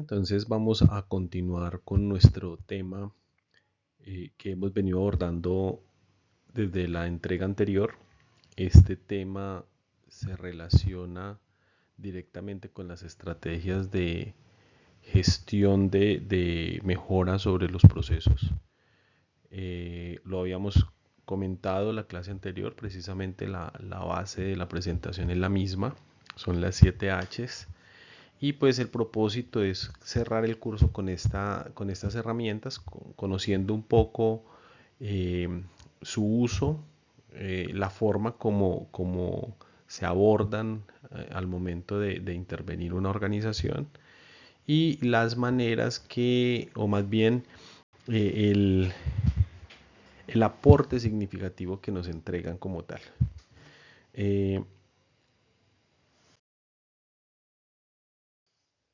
Entonces vamos a continuar con nuestro tema que hemos venido abordando desde la entrega anterior. Este tema se relaciona directamente con las estrategias de gestión de mejora sobre los procesos. Lo habíamos comentado en la clase anterior, precisamente la base de la presentación es la misma, son las 7 H's. Y pues el propósito es cerrar el curso con estas herramientas, conociendo un poco eh, su uso, la forma como se abordan al momento de intervenir una organización y las maneras que, o más bien el aporte significativo que nos entregan como tal.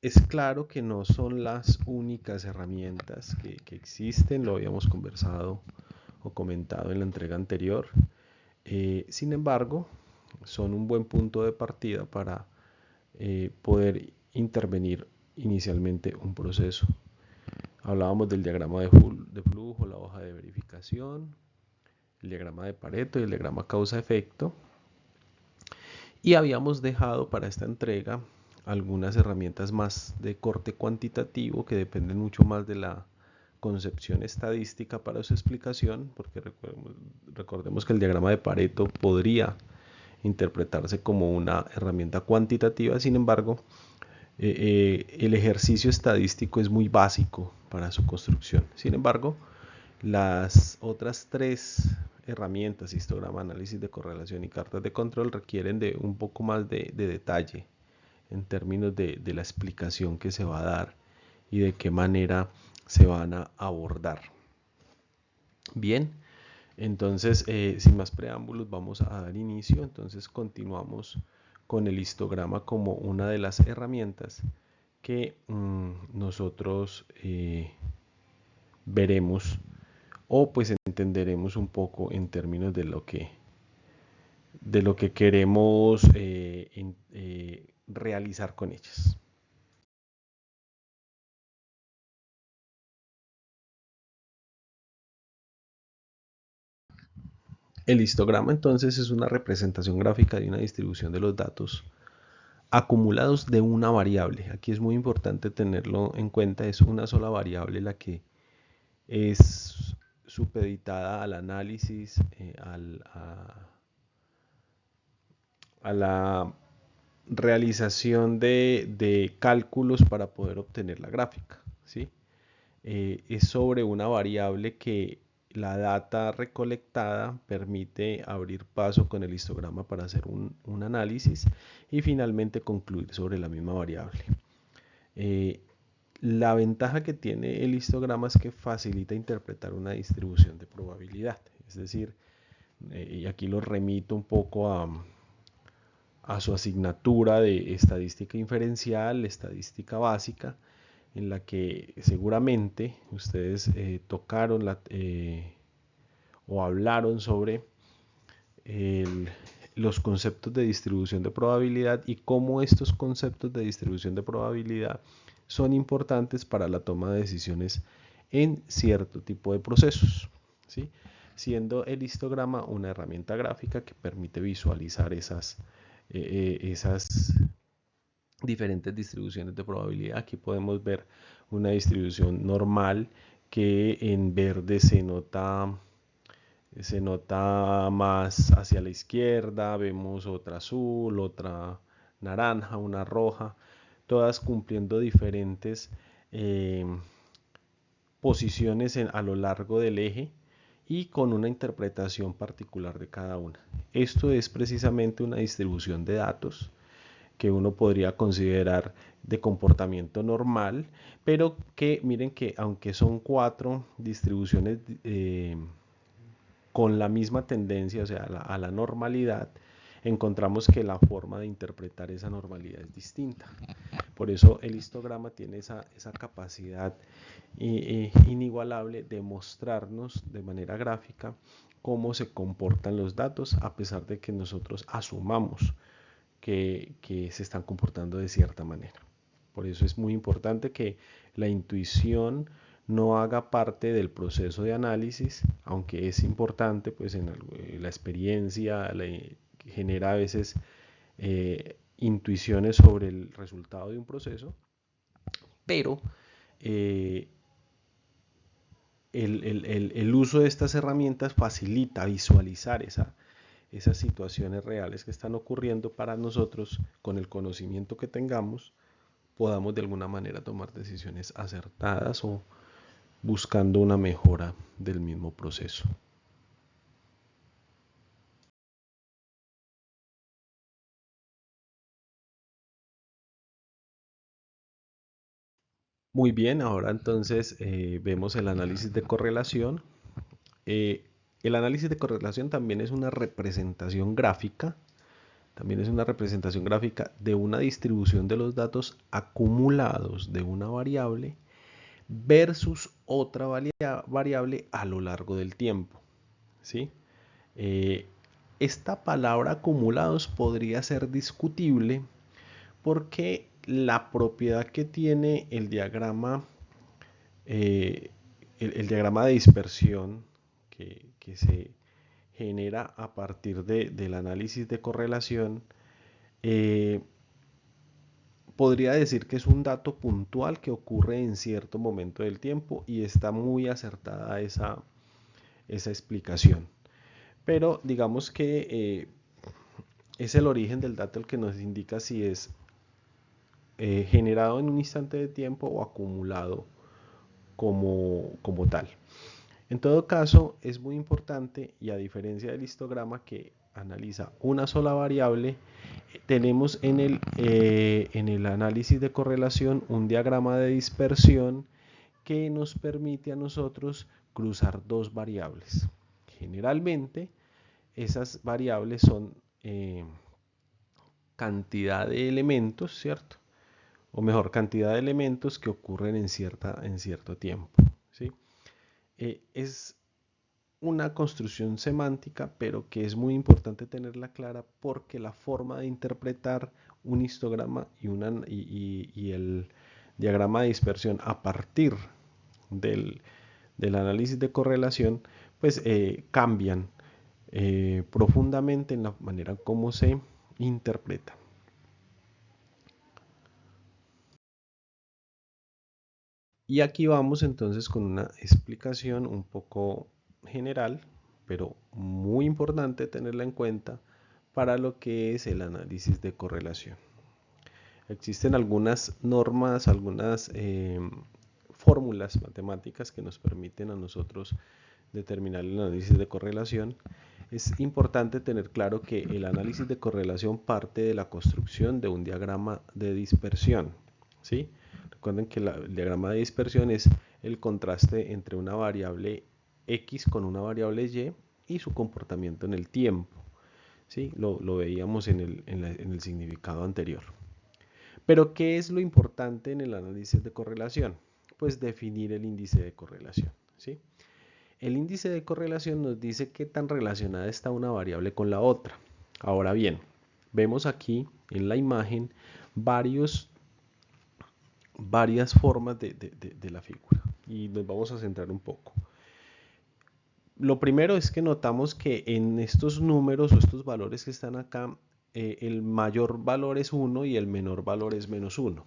Es claro que no son las únicas herramientas que existen, lo habíamos conversado o comentado en la entrega anterior. Sin embargo, son un buen punto de partida para poder intervenir inicialmente un proceso. Hablábamos del diagrama de flujo, la hoja de verificación, el diagrama de Pareto y el diagrama causa-efecto. Y habíamos dejado para esta entrega algunas herramientas más de corte cuantitativo que dependen mucho más de la concepción estadística para su explicación, porque recordemos que el diagrama de Pareto podría interpretarse como una herramienta cuantitativa. Sin embargo, el ejercicio estadístico es muy básico para su construcción. Sin embargo, las otras tres herramientas, histograma, análisis de correlación y cartas de control, requieren de un poco más de detalle en términos de la explicación que se va a dar y de qué manera se van a abordar. Bien, entonces sin más preámbulos vamos a dar inicio. Entonces continuamos con el histograma como una de las herramientas que nosotros veremos o pues entenderemos un poco en términos de lo que queremos realizar con ellas. El histograma entonces es una representación gráfica de una distribución de los datos acumulados de una variable. Aquí es muy importante tenerlo en cuenta, es una sola variable la que es supeditada al análisis, a la realización de cálculos para poder obtener la gráfica, ¿sí? Es sobre una variable que la data recolectada permite abrir paso con el histograma para hacer un análisis y finalmente concluir sobre la misma variable. La ventaja que tiene el histograma es que facilita interpretar una distribución de probabilidad. Es decir, y aquí lo remito un poco a su asignatura de estadística inferencial, estadística básica, en la que seguramente ustedes tocaron o hablaron sobre los conceptos de distribución de probabilidad y cómo estos conceptos de distribución de probabilidad son importantes para la toma de decisiones en cierto tipo de procesos, ¿sí? Siendo el histograma una herramienta gráfica que permite visualizar esas diferentes distribuciones de probabilidad. Aquí podemos ver una distribución normal que en verde se nota más hacia la izquierda, vemos otra azul, otra naranja, una roja, todas cumpliendo diferentes posiciones a lo largo del eje y con una interpretación particular de cada una. Esto es precisamente una distribución de datos que uno podría considerar de comportamiento normal, pero que miren que aunque son 4 distribuciones con la misma tendencia, o sea, a la normalidad, encontramos que la forma de interpretar esa normalidad es distinta. Por eso el histograma tiene esa capacidad inigualable de mostrarnos de manera gráfica cómo se comportan los datos, a pesar de que nosotros asumamos que se están comportando de cierta manera. Por eso es muy importante que la intuición no haga parte del proceso de análisis, aunque es importante, pues en la experiencia genera a veces intuiciones sobre el resultado de un proceso, pero eh, el uso de estas herramientas facilita visualizar esas situaciones reales que están ocurriendo para nosotros con el conocimiento que tengamos podamos de alguna manera tomar decisiones acertadas o buscando una mejora del mismo proceso. Muy bien, ahora entonces vemos el análisis de correlación. Eh, el análisis de correlación también es una representación gráfica, de una distribución de los datos acumulados de una variable versus otra variable a lo largo del tiempo. ¿Sí? Eh, esta palabra acumulados podría ser discutible porque la propiedad que tiene el diagrama de dispersión que se genera a partir del análisis de correlación, eh, podría decir que es un dato puntual que ocurre en cierto momento del tiempo y está muy acertada esa explicación. Pero digamos que es el origen del dato el que nos indica si es generado en un instante de tiempo o acumulado como tal. En todo caso, es muy importante y a diferencia del histograma que analiza una sola variable, tenemos en el análisis de correlación un diagrama de dispersión que nos permite a nosotros cruzar dos variables. Generalmente, esas variables son cantidad de elementos, ¿cierto? O mejor, cantidad de elementos que ocurren en cierto tiempo, ¿sí? Es una construcción semántica, pero que es muy importante tenerla clara porque la forma de interpretar un histograma y el diagrama de dispersión a partir del, del análisis de correlación, pues cambian profundamente en la manera como se interpreta. Y aquí vamos entonces con una explicación un poco general, pero muy importante tenerla en cuenta para lo que es el análisis de correlación. Existen algunas normas, algunas fórmulas matemáticas que nos permiten a nosotros determinar el análisis de correlación. Es importante tener claro que el análisis de correlación parte de la construcción de un diagrama de dispersión, ¿sí? Recuerden que el diagrama de dispersión es el contraste entre una variable X con una variable Y y su comportamiento en el tiempo. ¿Sí? Lo veíamos en el significado anterior. Pero, ¿qué es lo importante en el análisis de correlación? Pues definir el índice de correlación. ¿Sí? El índice de correlación nos dice qué tan relacionada está una variable con la otra. Ahora bien, vemos aquí en la imagen varias formas de la figura y nos vamos a centrar un poco. Lo primero es que notamos que en estos números o estos valores que están acá, el mayor valor es 1 y el menor valor es -1.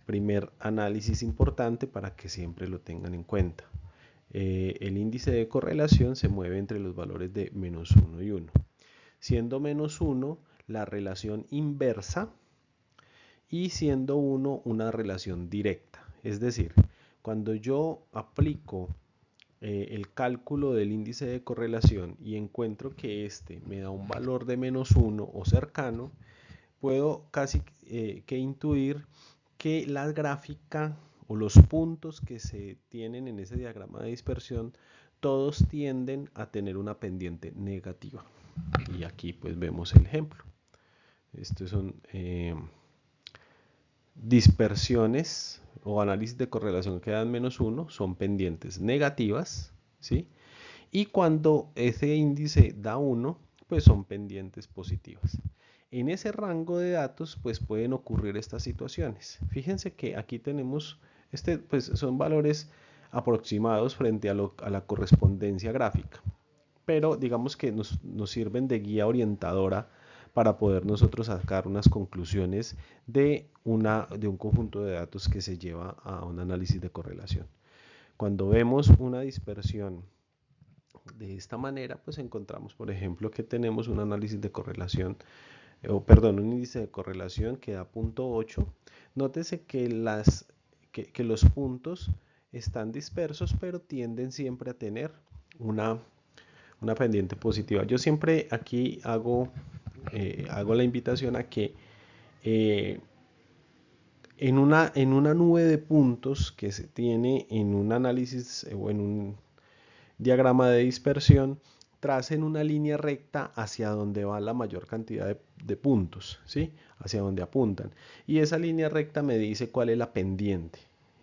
Primer análisis importante para que siempre lo tengan en cuenta. El índice de correlación se mueve entre los valores de -1 y 1. Siendo -1 la relación inversa y siendo 1 una relación directa. Es decir, cuando yo aplico el cálculo del índice de correlación y encuentro que este me da un valor de -1 o cercano, puedo casi que intuir que la gráfica o los puntos que se tienen en ese diagrama de dispersión todos tienden a tener una pendiente negativa. Y aquí pues vemos el ejemplo. Estos son dispersiones o análisis de correlación que dan -1 son pendientes negativas, ¿sí? Y cuando ese índice da 1, pues son pendientes positivas. En ese rango de datos pues pueden ocurrir estas situaciones. Fíjense que aquí tenemos, pues son valores aproximados frente a la correspondencia gráfica, pero digamos que nos sirven de guía orientadora para poder nosotros sacar unas conclusiones de un conjunto de datos que se lleva a un análisis de correlación. Cuando vemos una dispersión de esta manera, pues encontramos, por ejemplo, que tenemos un análisis de correlación, un índice de correlación que da 0.8. Nótese que los puntos están dispersos, pero tienden siempre a tener una pendiente positiva. Yo siempre aquí hago la invitación a que en una nube de puntos que se tiene en un análisis o en un diagrama de dispersión, tracen una línea recta hacia donde va la mayor cantidad de puntos, ¿sí? Hacia donde apuntan. Y esa línea recta me dice cuál es la pendiente.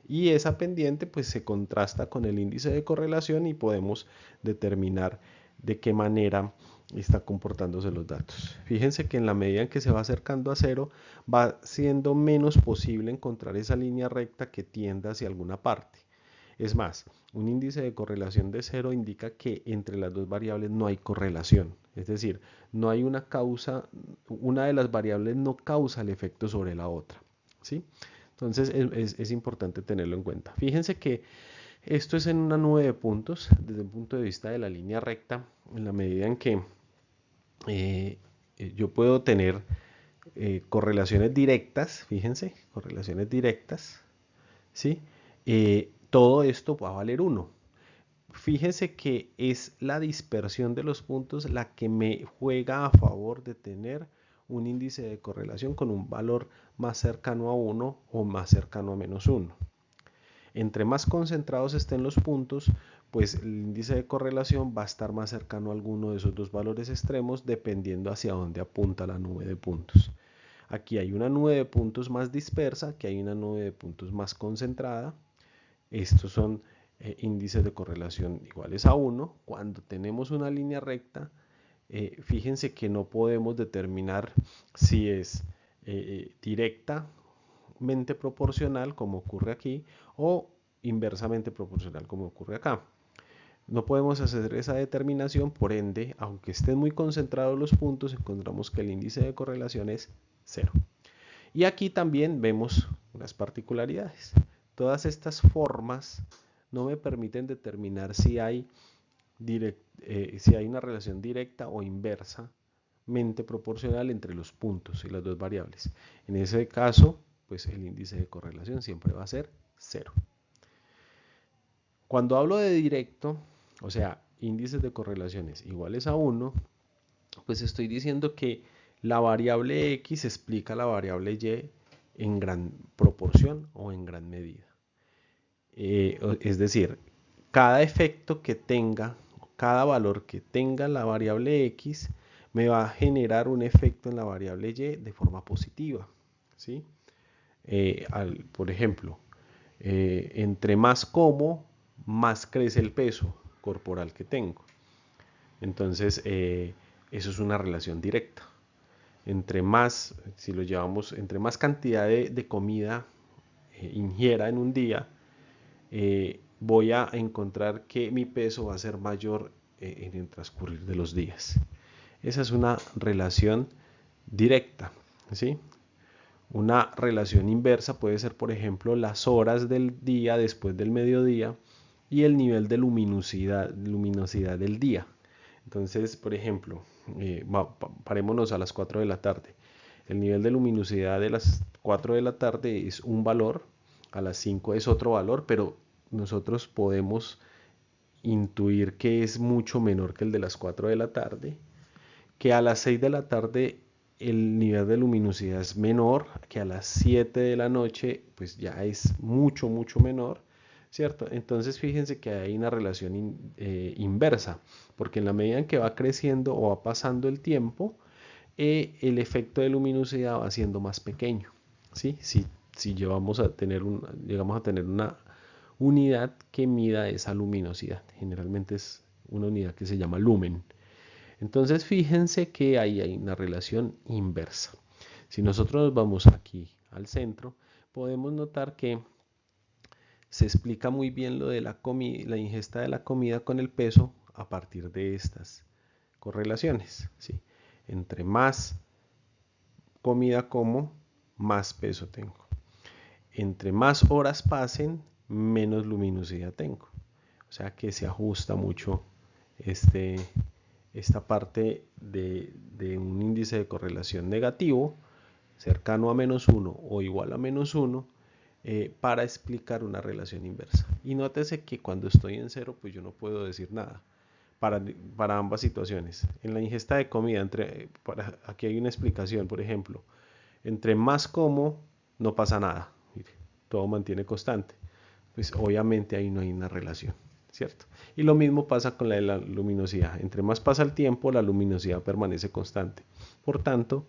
Y esa pendiente pues se contrasta con el índice de correlación y podemos determinar de qué manera está comportándose los datos. Fíjense que en la medida en que se va acercando a cero, va siendo menos posible encontrar esa línea recta que tienda hacia alguna parte. Es más, un índice de correlación de cero indica que entre las dos variables no hay correlación. Es decir, no hay una causa, una de las variables no causa el efecto sobre la otra, ¿sí? Entonces es importante tenerlo en cuenta. Fíjense que esto es en una nube de puntos desde el punto de vista de la línea recta, en la medida en que yo puedo tener correlaciones directas, fíjense, correlaciones directas, ¿sí? Todo esto va a valer 1. Fíjense que es la dispersión de los puntos la que me juega a favor de tener un índice de correlación con un valor más cercano a 1 o más cercano a -1. Entre más concentrados estén los puntos, pues el índice de correlación va a estar más cercano a alguno de esos dos valores extremos dependiendo hacia dónde apunta la nube de puntos. Aquí hay una nube de puntos más dispersa, aquí hay una nube de puntos más concentrada. Estos son índices de correlación iguales a 1. Cuando tenemos una línea recta, fíjense que no podemos determinar si es directamente proporcional, como ocurre aquí, o inversamente proporcional, como ocurre acá. No podemos hacer esa determinación, por ende, aunque estén muy concentrados los puntos, encontramos que el índice de correlación es 0. Y aquí también vemos unas particularidades. Todas estas formas no me permiten determinar si hay una relación directa o inversamente proporcional entre los puntos y las dos variables. En ese caso, pues el índice de correlación siempre va a ser 0. Cuando hablo de directo, o sea, índices de correlaciones iguales a 1, pues estoy diciendo que la variable X explica la variable Y en gran proporción o en gran medida. Es decir, cada efecto que tenga, cada valor que tenga la variable X me va a generar un efecto en la variable Y de forma positiva, ¿sí? Por ejemplo, entre más como, más crece el peso corporal que tengo. Entonces, eso es una relación directa. Entre más, si lo llevamos, entre más cantidad de comida ingiera en un día, voy a encontrar que mi peso va a ser mayor en el transcurrir de los días. Esa es una relación directa, ¿sí? Una relación inversa puede ser, por ejemplo, las horas del día después del mediodía y el nivel de luminosidad del día. Entonces, por ejemplo, parémonos a las 4 de la tarde. El nivel de luminosidad de las 4 de la tarde es un valor, a las 5 es otro valor, pero nosotros podemos intuir que es mucho menor que el de las 4 de la tarde, que a las 6 de la tarde el nivel de luminosidad es menor, que a las 7 de la noche pues ya es mucho menor, ¿cierto? Entonces fíjense que hay una relación inversa, porque en la medida en que va creciendo o va pasando el tiempo, el efecto de luminosidad va siendo más pequeño, ¿sí? Si llegamos a tener una unidad que mida esa luminosidad, generalmente es una unidad que se llama lumen. Entonces fíjense que ahí hay una relación inversa. Si nosotros nos vamos aquí al centro, podemos notar que se explica muy bien lo de la ingesta de la comida con el peso a partir de estas correlaciones. ¿Sí? Entre más comida como, más peso tengo. Entre más horas pasen, menos luminosidad tengo. O sea que se ajusta mucho este, esta parte de un índice de correlación negativo, cercano a -1 o igual a -1, para explicar una relación inversa. Y nótese que cuando estoy en cero, pues yo no puedo decir nada para ambas situaciones. En la ingesta de comida, aquí hay una explicación, por ejemplo, entre más como, no pasa nada, todo mantiene constante. Pues obviamente ahí no hay una relación, ¿cierto? Y lo mismo pasa con la luminosidad. Entre más pasa el tiempo, la luminosidad permanece constante. Por tanto,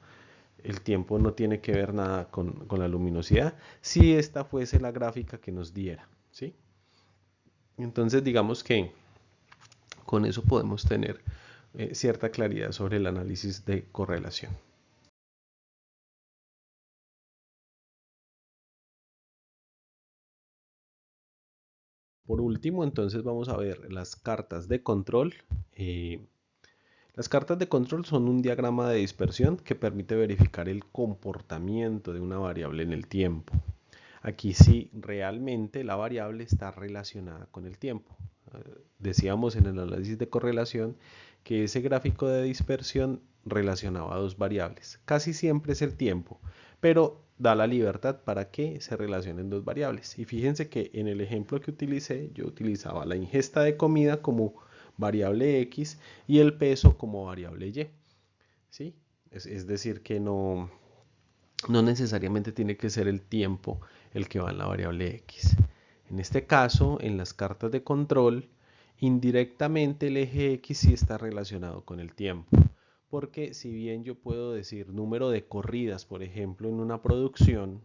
el tiempo no tiene que ver nada con la luminosidad si esta fuese la gráfica que nos diera, ¿sí? Entonces digamos que con eso podemos tener cierta claridad sobre el análisis de correlación. Por último, entonces vamos a ver las cartas de control. Las cartas de control son un diagrama de dispersión que permite verificar el comportamiento de una variable en el tiempo. Aquí sí realmente la variable está relacionada con el tiempo. Decíamos en el análisis de correlación que ese gráfico de dispersión relacionaba dos variables. Casi siempre es el tiempo, pero da la libertad para que se relacionen dos variables. Y fíjense que en el ejemplo que utilicé, yo utilizaba la ingesta de comida como variable X y el peso como variable Y. ¿Sí? Es decir, que no necesariamente tiene que ser el tiempo el que va en la variable X. En este caso, en las cartas de control, indirectamente el eje X sí está relacionado con el tiempo. Porque si bien yo puedo decir número de corridas, por ejemplo, en una producción,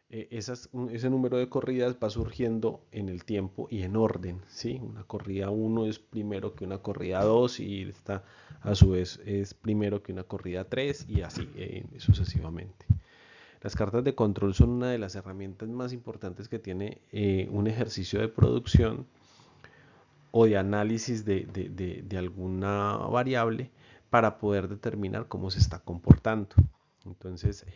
ese número de corridas va surgiendo en el tiempo y en orden, ¿sí? Una corrida 1 es primero que una corrida 2 y esta a su vez es primero que una corrida 3 y así sucesivamente. Las cartas de control son una de las herramientas más importantes que tiene un ejercicio de producción o de análisis de alguna variable para poder determinar cómo se está comportando. Entonces,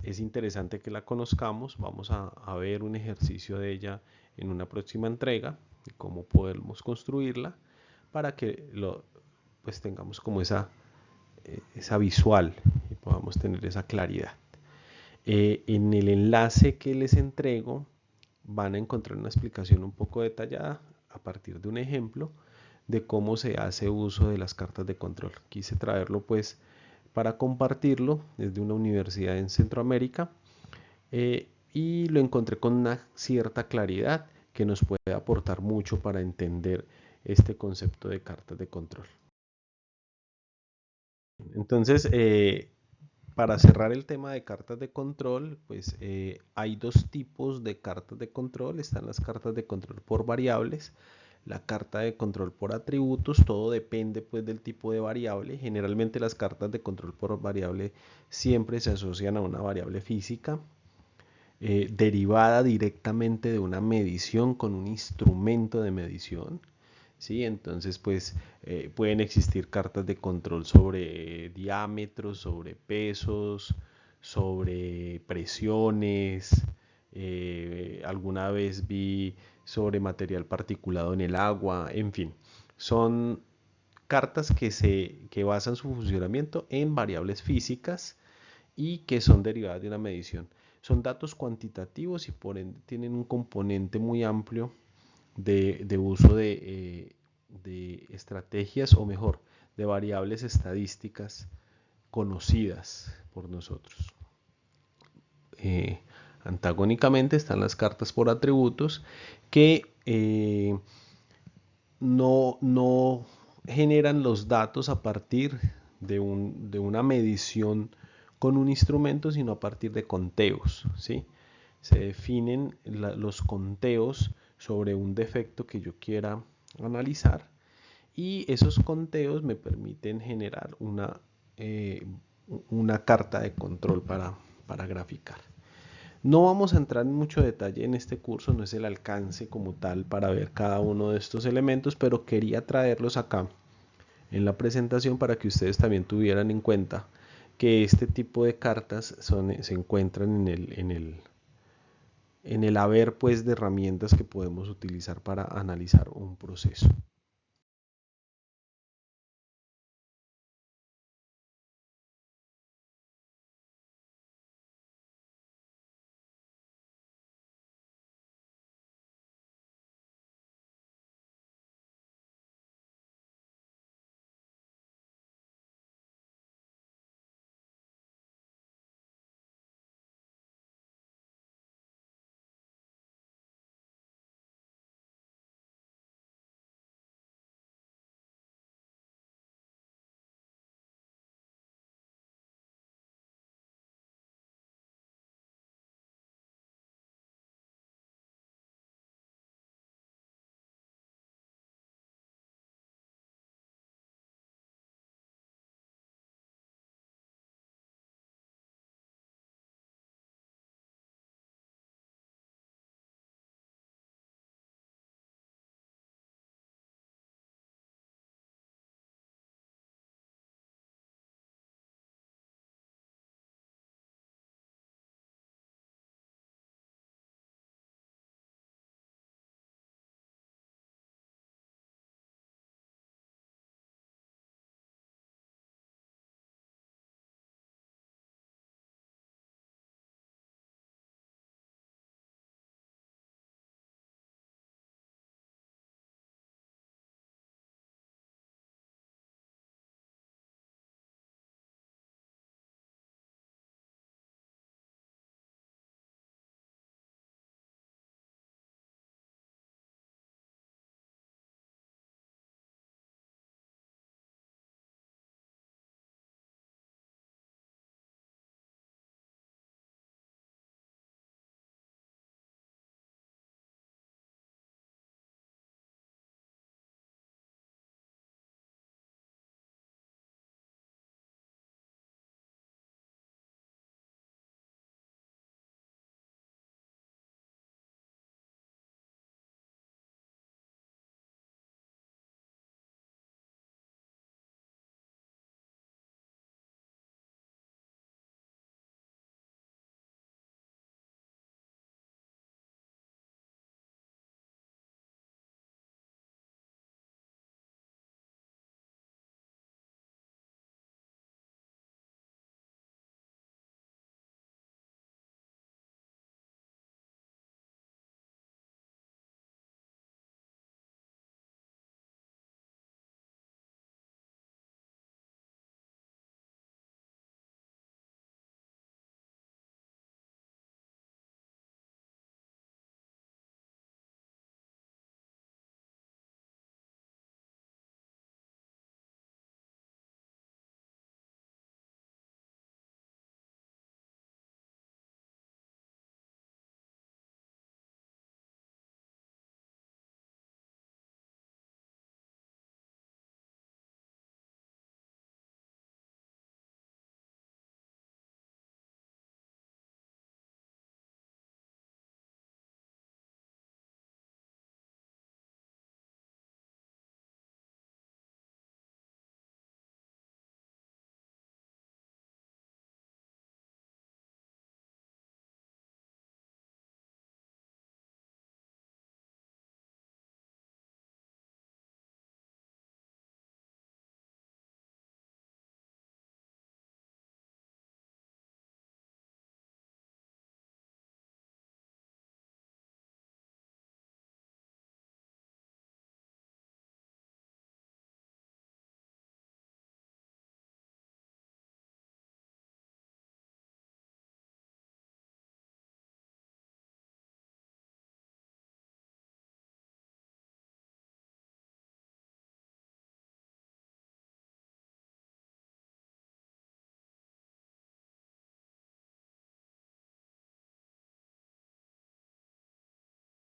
es interesante que la conozcamos. Vamos a ver un ejercicio de ella en una próxima entrega y cómo podemos construirla para que pues tengamos como esa visual y podamos tener esa claridad. En el enlace que les entrego van a encontrar una explicación un poco detallada a partir de un ejemplo de cómo se hace uso de las cartas de control. Quise traerlo pues para compartirlo desde una universidad en Centroamérica y lo encontré con una cierta claridad que nos puede aportar mucho para entender este concepto de cartas de control. Entonces, para cerrar el tema de cartas de control, pues hay dos tipos de cartas de control. Están las cartas de control por variables, la carta de control por atributos. Todo depende pues del tipo de variable. Generalmente las cartas de control por variable siempre se asocian a una variable física derivada directamente de una medición con un instrumento de medición. ¿Sí? Entonces, pues pueden existir cartas de control sobre diámetros, sobre pesos, sobre presiones. Alguna vez vi sobre material particulado en el agua, en fin. Son cartas que basan su funcionamiento en variables físicas y que son derivadas de una medición. Son datos cuantitativos y por ende tienen un componente muy amplio de uso de estrategias o mejor, de variables estadísticas conocidas por nosotros. Antagónicamente están las cartas por atributos que no generan los datos a partir de una medición con un instrumento, sino a partir de conteos, ¿sí? Se definen los conteos sobre un defecto que yo quiera analizar y esos conteos me permiten generar una carta de control para graficar. No vamos a entrar en mucho detalle en este curso, no es el alcance como tal para ver cada uno de estos elementos, pero quería traerlos acá en la presentación para que ustedes también tuvieran en cuenta que este tipo de cartas se encuentran en el haber pues de herramientas que podemos utilizar para analizar un proceso.